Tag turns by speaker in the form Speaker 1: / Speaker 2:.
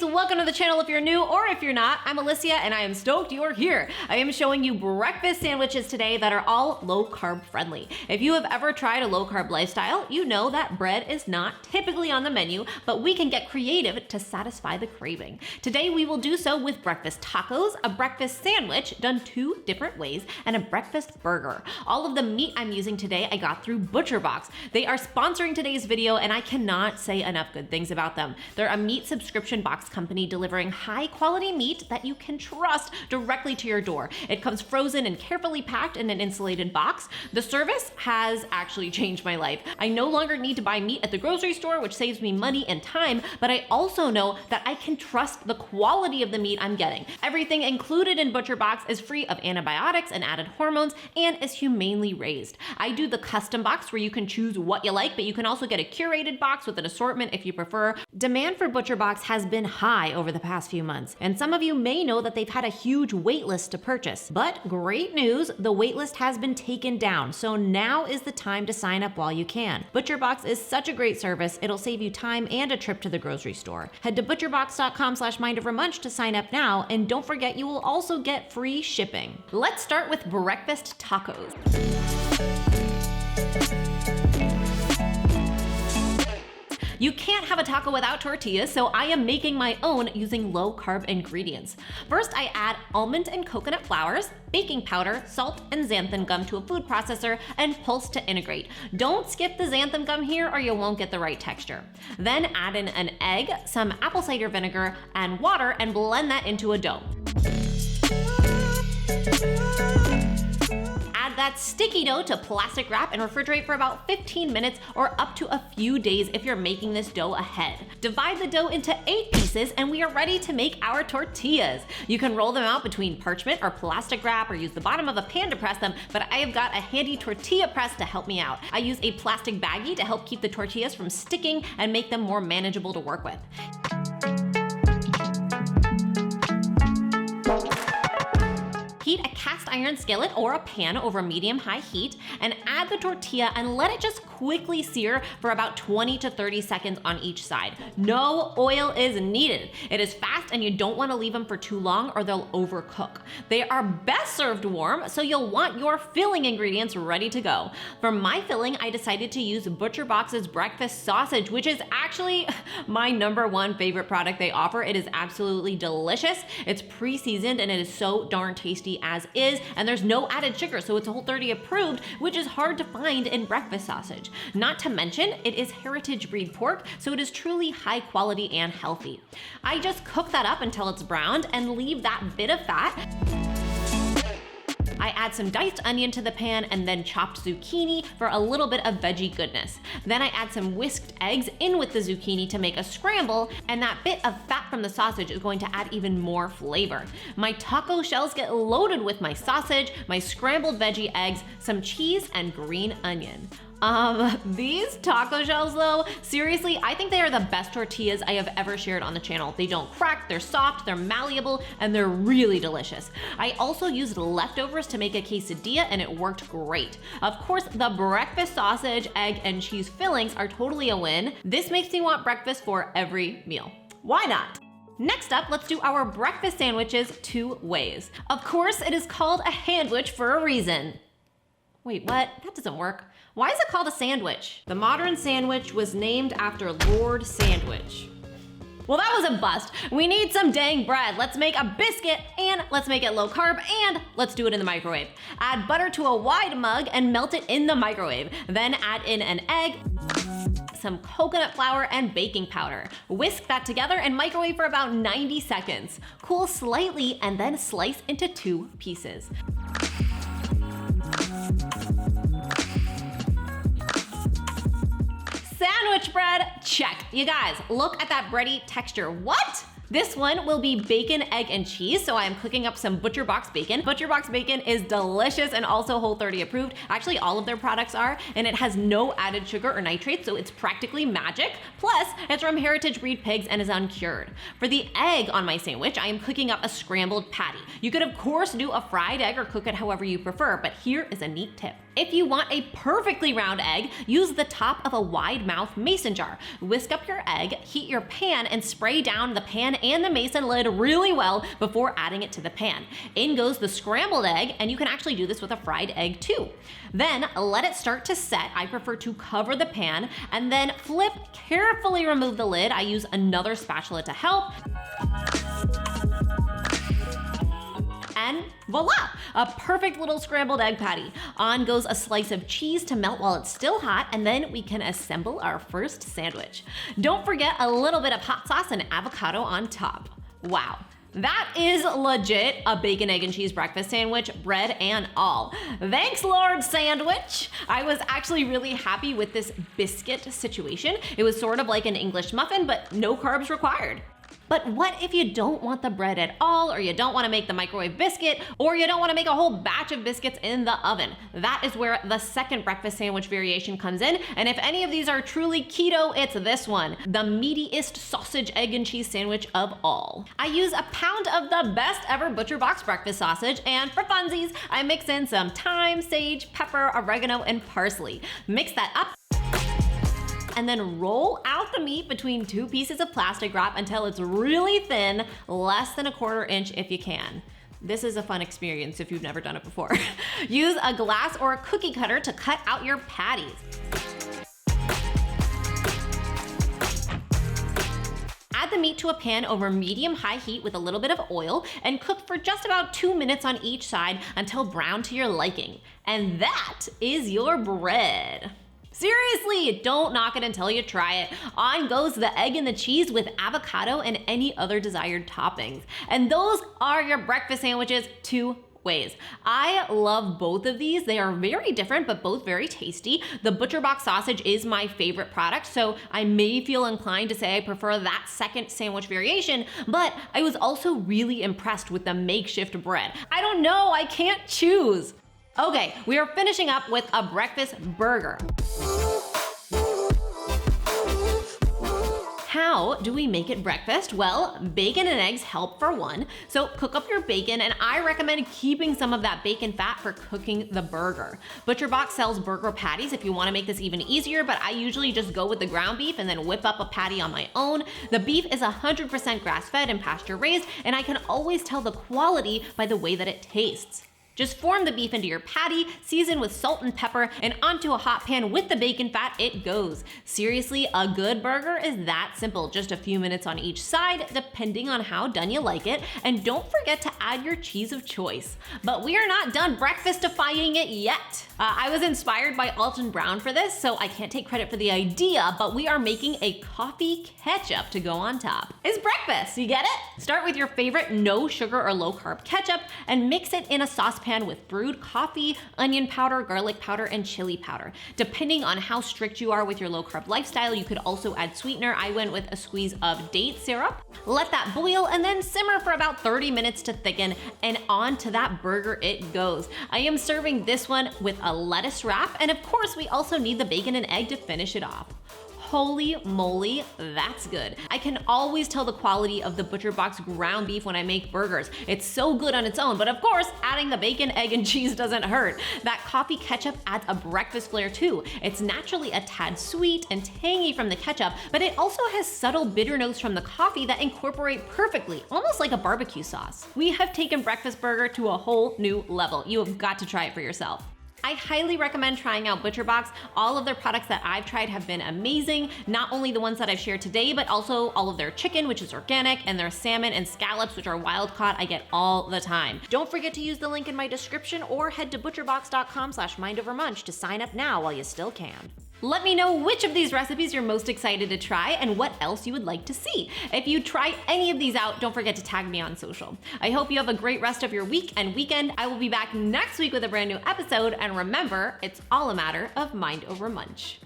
Speaker 1: Welcome to the channel if you're new or if you're not. I'm Alyssia and I am stoked you're here. I am showing you breakfast sandwiches today that are all low carb friendly. If you have ever tried a low carb lifestyle, you know that bread is not typically on the menu, but we can get creative to satisfy the craving. Today we will do so with breakfast tacos, a breakfast sandwich done two different ways, and a breakfast burger. All of the meat I'm using today I got through ButcherBox. They are sponsoring today's video and I cannot say enough good things about them. They're a meat subscription box company delivering high quality meat that you can trust directly to your door. It comes frozen and carefully packed in an insulated box. The service has actually changed my life. I no longer need to buy meat at the grocery store, which saves me money and time, but I also know that I can trust the quality of the meat I'm getting. Everything included in ButcherBox is free of antibiotics and added hormones and is humanely raised. I do the custom box where you can choose what you like, but you can also get a curated box with an assortment if you prefer. Demand for ButcherBox has been high over the past few months, and some of you may know that they've had a huge wait list to purchase. But great news, the wait list has been taken down, so now is the time to sign up while you can. ButcherBox is such a great service, it'll save you time and a trip to the grocery store. Head to butcherbox.com/mindovermunch to sign up now, and don't forget you will also get free shipping. Let's start with breakfast tacos. You can't have a taco without tortillas, so I am making my own using low carb ingredients. First, I add almond and coconut flours, baking powder, salt, and xanthan gum to a food processor and pulse to integrate. Don't skip the xanthan gum here or you won't get the right texture. Then add in an egg, some apple cider vinegar, and water and blend that into a dough. Add that sticky dough to plastic wrap and refrigerate for about 15 minutes or up to a few days if you're making this dough ahead. Divide the dough into 8 pieces and we are ready to make our tortillas. You can roll them out between parchment or plastic wrap or use the bottom of a pan to press them, but I have got a handy tortilla press to help me out. I use a plastic baggie to help keep the tortillas from sticking and make them more manageable to work with. Heat a cast iron skillet or a pan over medium-high heat and add the tortilla and let it just quickly sear for about 20 to 30 seconds on each side. No oil is needed. It is fast and you don't want to leave them for too long or they'll overcook. They are best served warm, so you'll want your filling ingredients ready to go. For my filling, I decided to use ButcherBox's breakfast sausage, which is actually my #1 favorite product they offer. It is absolutely delicious. It's pre-seasoned and it is so darn tasty as is, and there's no added sugar, so it's Whole30 approved, which is hard to find in breakfast sausage. Not to mention, it is heritage breed pork, so it is truly high quality and healthy. I just cook that up until it's browned and leave that bit of fat. I add some diced onion to the pan and then chopped zucchini for a little bit of veggie goodness. Then I add some whisked eggs in with the zucchini to make a scramble, and that bit of fat from the sausage is going to add even more flavor. My taco shells get loaded with my sausage, my scrambled veggie eggs, some cheese, and green onion. These taco shells though, seriously, I think they are the best tortillas I have ever shared on the channel. They don't crack, they're soft, they're malleable, and they're really delicious. I also used leftovers to make a quesadilla and it worked great. Of course, the breakfast sausage, egg, and cheese fillings are totally a win. This makes me want breakfast for every meal. Why not? Next up, let's do our breakfast sandwiches 2 ways. Of course, it is called a handwich for a reason. Wait, what? That doesn't work. Why is it called a sandwich? The modern sandwich was named after Lord Sandwich. Well, that was a bust. We need some dang bread. Let's make a biscuit and let's make it low carb and let's do it in the microwave. Add butter to a wide mug and melt it in the microwave. Then add in an egg, some coconut flour, and baking powder. Whisk that together and microwave for about 90 seconds. Cool slightly and then slice into 2 pieces. Sandwich bread, check. You guys, look at that bready texture. What? This one will be bacon, egg, and cheese, so I am cooking up some ButcherBox bacon. ButcherBox bacon is delicious and also Whole30 approved. Actually, all of their products are, and it has no added sugar or nitrates, so it's practically magic. Plus, it's from heritage breed pigs and is uncured. For the egg on my sandwich, I am cooking up a scrambled patty. You could of course do a fried egg or cook it however you prefer, but here is a neat tip. If you want a perfectly round egg, use the top of a wide mouth mason jar. Whisk up your egg, heat your pan, and spray down the pan and the mason lid really well before adding it to the pan. In goes the scrambled egg, and you can actually do this with a fried egg too. Then let it start to set. I prefer to cover the pan and then flip, carefully remove the lid. I use another spatula to help. And voila, a perfect little scrambled egg patty. On goes a slice of cheese to melt while it's still hot, and then we can assemble our first sandwich. Don't forget a little bit of hot sauce and avocado on top. Wow. That is legit a bacon, egg, and cheese breakfast sandwich, bread and all. Thanks, Lord Sandwich. I was actually really happy with this biscuit situation. It was sort of like an English muffin, but no carbs required. But what if you don't want the bread at all, or you don't want to make the microwave biscuit, or you don't want to make a whole batch of biscuits in the oven? That is where the second breakfast sandwich variation comes in, and if any of these are truly keto, it's this one, the meatiest sausage, egg, and cheese sandwich of all. I use a pound of the best ever ButcherBox breakfast sausage, and for funsies, I mix in some thyme, sage, pepper, oregano, and parsley. Mix that up, and then roll out the meat between two pieces of plastic wrap until it's really thin, less than 1/4 inch if you can. This is a fun experience if you've never done it before. Use a glass or a cookie cutter to cut out your patties. Add the meat to a pan over medium-high heat with a little bit of oil and cook for just about 2 minutes on each side until brown to your liking. And that is your bread. Seriously, don't knock it until you try it. On goes the egg and the cheese with avocado and any other desired toppings. And those are your breakfast sandwiches 2 ways. I love both of these. They are very different, but both very tasty. The ButcherBox sausage is my favorite product, so I may feel inclined to say I prefer that second sandwich variation, but I was also really impressed with the makeshift bread. I don't know, I can't choose. Okay, we are finishing up with a breakfast burger. How do we make it breakfast? Well, bacon and eggs help for one. So cook up your bacon, and I recommend keeping some of that bacon fat for cooking the burger. ButcherBox sells burger patties if you want to make this even easier, but I usually just go with the ground beef and then whip up a patty on my own. The beef is 100% grass-fed and pasture-raised, and I can always tell the quality by the way that it tastes. Just form the beef into your patty, season with salt and pepper, and onto a hot pan with the bacon fat it goes. Seriously, a good burger is that simple. Just a few minutes on each side, depending on how done you like it. And don't forget to add your cheese of choice. But we are not done breakfastifying it yet. I was inspired by Alton Brown for this, so I can't take credit for the idea, but we are making a coffee ketchup to go on top. It's breakfast, you get it? Start with your favorite no sugar or low carb ketchup and mix it in a saucepan with brewed coffee, onion powder, garlic powder, and chili powder. Depending on how strict you are with your low carb lifestyle, you could also add sweetener. I went with a squeeze of date syrup. Let that boil and then simmer for about 30 minutes to thicken, and on to that burger it goes. I am serving this one with a lettuce wrap, and of course we also need the bacon and egg to finish it off. Holy moly, that's good. I can always tell the quality of the ButcherBox ground beef when I make burgers. It's so good on its own, but of course, adding the bacon, egg, and cheese doesn't hurt. That coffee ketchup adds a breakfast flair too. It's naturally a tad sweet and tangy from the ketchup, but it also has subtle bitter notes from the coffee that incorporate perfectly, almost like a barbecue sauce. We have taken breakfast burger to a whole new level. You have got to try it for yourself. I highly recommend trying out ButcherBox. All of their products that I've tried have been amazing. Not only the ones that I've shared today, but also all of their chicken, which is organic, and their salmon and scallops, which are wild caught. I get all the time. Don't forget to use the link in my description or head to butcherbox.com/mindovermunch to sign up now while you still can. Let me know which of these recipes you're most excited to try and what else you would like to see. If you try any of these out, don't forget to tag me on social. I hope you have a great rest of your week and weekend. I will be back next week with a brand new episode, and remember, it's all a matter of mind over munch.